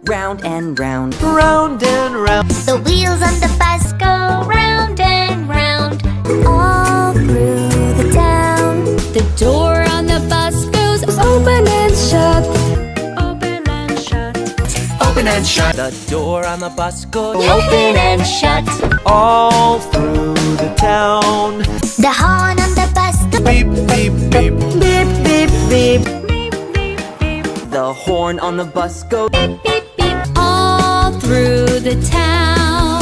round and round. Round and round. The wheels on the bus go round and round, all through the town. The door on the bus goes open and shut. Open and shut. Open and shut. The door on the bus goes Open and shut. All through the town. The horn on the bus goes Beep, beep, beep. beep, beep, beep. Beep, beep, beep. The horn on the bus goes Beep, beep. All through the town.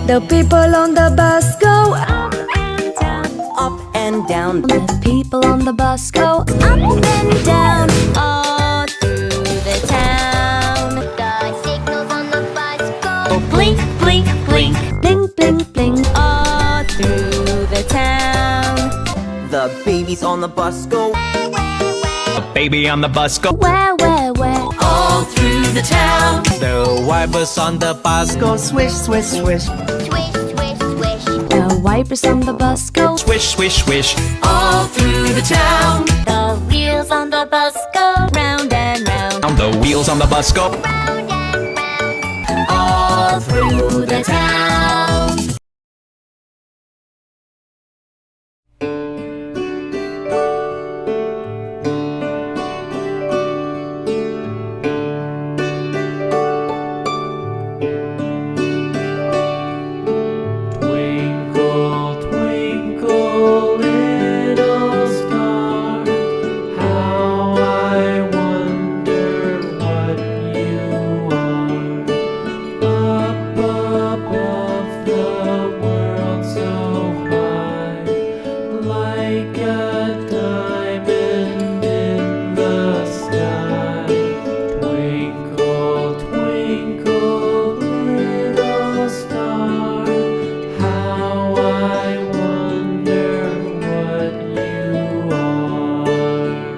The people on the bus go up and down. up and down. The people on the bus go up and down. All through the town. The signals on the bus go Blink, blink, blink. Blink, blink, blink. All through the town. The babies on the bus go A baby on the bus go. Where, All through the town. The wipers on the bus go swish, swish, swish. swish, swish, swish. The wipers on the bus go Swish, swish, swish. All through the town. The wheels on the bus go round and round. The wheels on the bus go. round and round. All through the town. Twinkle, twinkle, little star, how I wonder what you are. Up above the world so high, like a diamond in the sky. Twinkle, twinkle, little star, how I wonder what you are.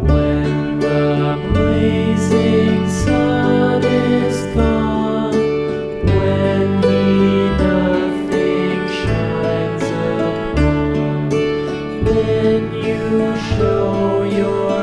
When the blazing sun is gone, when he nothing shines upon, then you show your